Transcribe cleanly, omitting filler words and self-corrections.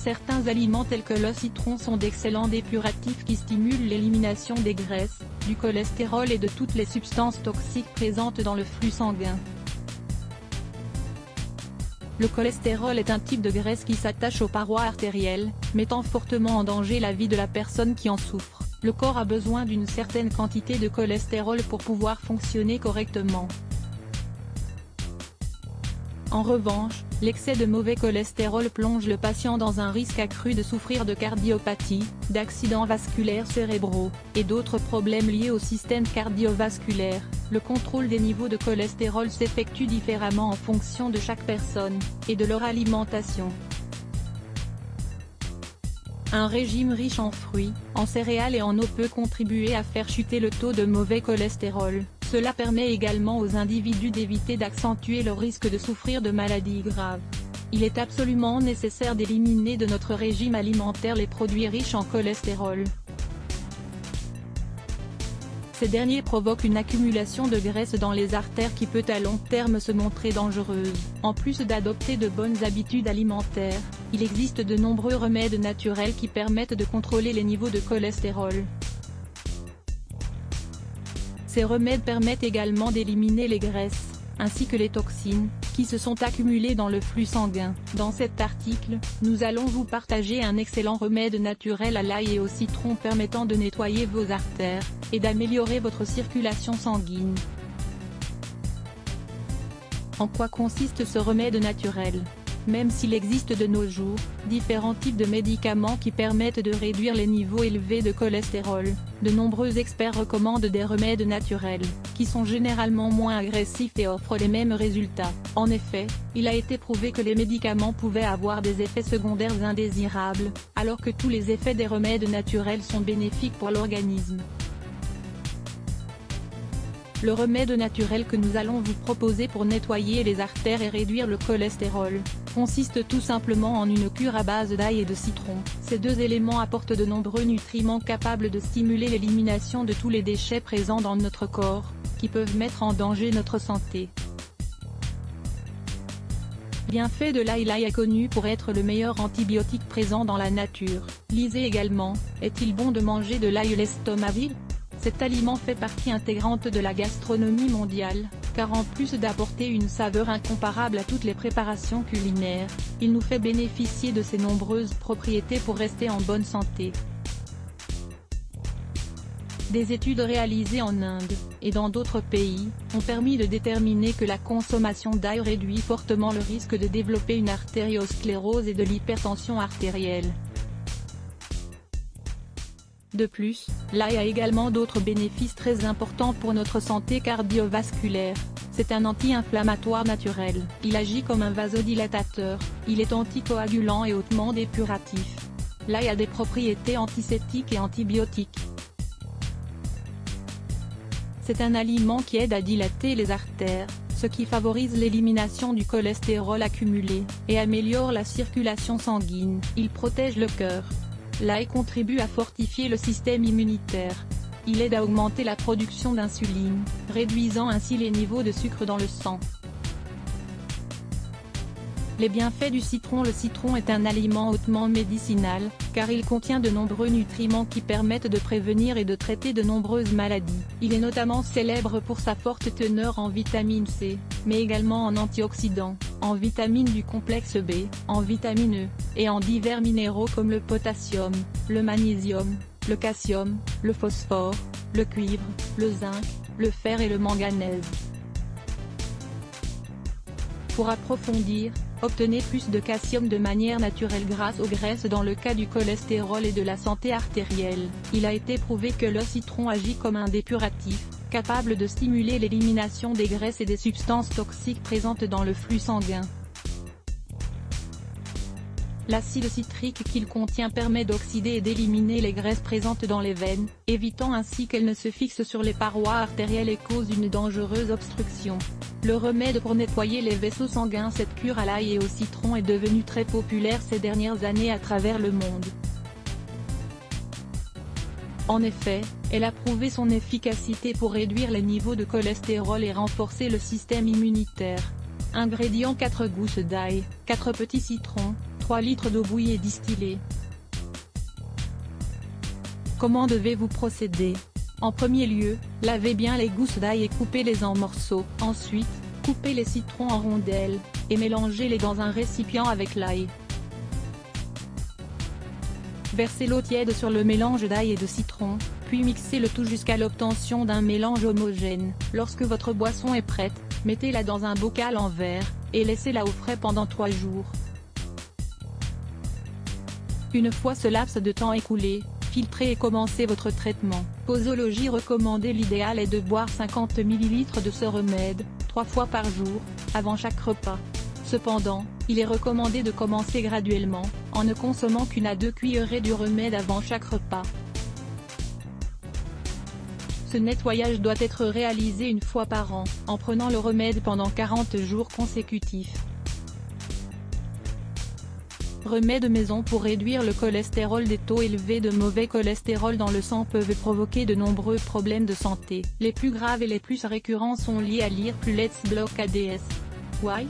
Certains aliments tels que le citron sont d'excellents dépuratifs qui stimulent l'élimination des graisses, du cholestérol et de toutes les substances toxiques présentes dans le flux sanguin. Le cholestérol est un type de graisse qui s'attache aux parois artérielles, mettant fortement en danger la vie de la personne qui en souffre. Le corps a besoin d'une certaine quantité de cholestérol pour pouvoir fonctionner correctement. En revanche, l'excès de mauvais cholestérol plonge le patient dans un risque accru de souffrir de cardiopathie, d'accidents vasculaires cérébraux, et d'autres problèmes liés au système cardiovasculaire. Le contrôle des niveaux de cholestérol s'effectue différemment en fonction de chaque personne, et de leur alimentation. Un régime riche en fruits, en céréales et en eau peut contribuer à faire chuter le taux de mauvais cholestérol. Cela permet également aux individus d'éviter d'accentuer le risque de souffrir de maladies graves. Il est absolument nécessaire d'éliminer de notre régime alimentaire les produits riches en cholestérol. Ces derniers provoquent une accumulation de graisse dans les artères qui peut à long terme se montrer dangereuse. En plus d'adopter de bonnes habitudes alimentaires, il existe de nombreux remèdes naturels qui permettent de contrôler les niveaux de cholestérol. Ces remèdes permettent également d'éliminer les graisses, ainsi que les toxines, qui se sont accumulées dans le flux sanguin. Dans cet article, nous allons vous partager un excellent remède naturel à l'ail et au citron permettant de nettoyer vos artères, et d'améliorer votre circulation sanguine. En quoi consiste ce remède naturel ? Même s'il existe de nos jours, différents types de médicaments qui permettent de réduire les niveaux élevés de cholestérol, de nombreux experts recommandent des remèdes naturels, qui sont généralement moins agressifs et offrent les mêmes résultats. En effet, il a été prouvé que les médicaments pouvaient avoir des effets secondaires indésirables, alors que tous les effets des remèdes naturels sont bénéfiques pour l'organisme. Le remède naturel que nous allons vous proposer pour nettoyer les artères et réduire le cholestérol, consiste tout simplement en une cure à base d'ail et de citron. Ces deux éléments apportent de nombreux nutriments capables de stimuler l'élimination de tous les déchets présents dans notre corps, qui peuvent mettre en danger notre santé. Bienfait de l'ail. L'ail est connu pour être le meilleur antibiotique présent dans la nature. Lisez également, est-il bon de manger de l'ail l'estomac vide ? Cet aliment fait partie intégrante de la gastronomie mondiale, car en plus d'apporter une saveur incomparable à toutes les préparations culinaires, il nous fait bénéficier de ses nombreuses propriétés pour rester en bonne santé. Des études réalisées en Inde, et dans d'autres pays, ont permis de déterminer que la consommation d'ail réduit fortement le risque de développer une artériosclérose et de l'hypertension artérielle. De plus, l'ail a également d'autres bénéfices très importants pour notre santé cardiovasculaire. C'est un anti-inflammatoire naturel, il agit comme un vasodilatateur, il est anticoagulant et hautement dépuratif. L'ail a des propriétés antiseptiques et antibiotiques. C'est un aliment qui aide à dilater les artères, ce qui favorise l'élimination du cholestérol accumulé, et améliore la circulation sanguine. Il protège le cœur. L'ail contribue à fortifier le système immunitaire. Il aide à augmenter la production d'insuline, réduisant ainsi les niveaux de sucre dans le sang. Les bienfaits du citron. Le citron est un aliment hautement médicinal, car il contient de nombreux nutriments qui permettent de prévenir et de traiter de nombreuses maladies. Il est notamment célèbre pour sa forte teneur en vitamine C, mais également en antioxydants, en vitamines du complexe B, en vitamine E, et en divers minéraux comme le potassium, le magnésium, le calcium, le phosphore, le cuivre, le zinc, le fer et le manganèse. Pour approfondir, obtenez plus de calcium de manière naturelle grâce aux graisses. Dans le cas du cholestérol et de la santé artérielle, il a été prouvé que le citron agit comme un dépuratif, capable de stimuler l'élimination des graisses et des substances toxiques présentes dans le flux sanguin. L'acide citrique qu'il contient permet d'oxyder et d'éliminer les graisses présentes dans les veines, évitant ainsi qu'elles ne se fixent sur les parois artérielles et causent une dangereuse obstruction. Le remède pour nettoyer les vaisseaux sanguins. Cette cure à l'ail et au citron est devenue très populaire ces dernières années à travers le monde. En effet, elle a prouvé son efficacité pour réduire les niveaux de cholestérol et renforcer le système immunitaire. Ingrédients: 4 gousses d'ail, 4 petits citrons, 3 litres d'eau bouillie et distillée. Comment devez-vous procéder? En premier lieu, lavez bien les gousses d'ail et coupez-les en morceaux. Ensuite, coupez les citrons en rondelles, et mélangez-les dans un récipient avec l'ail. Versez l'eau tiède sur le mélange d'ail et de citron, puis mixez le tout jusqu'à l'obtention d'un mélange homogène. Lorsque votre boisson est prête, mettez-la dans un bocal en verre, et laissez-la au frais pendant 3 jours. Une fois ce laps de temps écoulé, filtrez et commencez votre traitement. Posologie recommandée. L'idéal est de boire 50 ml de ce remède, 3 fois par jour, avant chaque repas. Cependant, il est recommandé de commencer graduellement, en ne consommant qu'1 à 2 cuillerées du remède avant chaque repas. Ce nettoyage doit être réalisé 1 fois par an, en prenant le remède pendant 40 jours consécutifs. Remèdes maison pour réduire le cholestérol. Des taux élevés de mauvais cholestérol dans le sang peuvent provoquer de nombreux problèmes de santé. Les plus graves et les plus récurrents sont liés à l'IR+, Let's Block ADS. Why?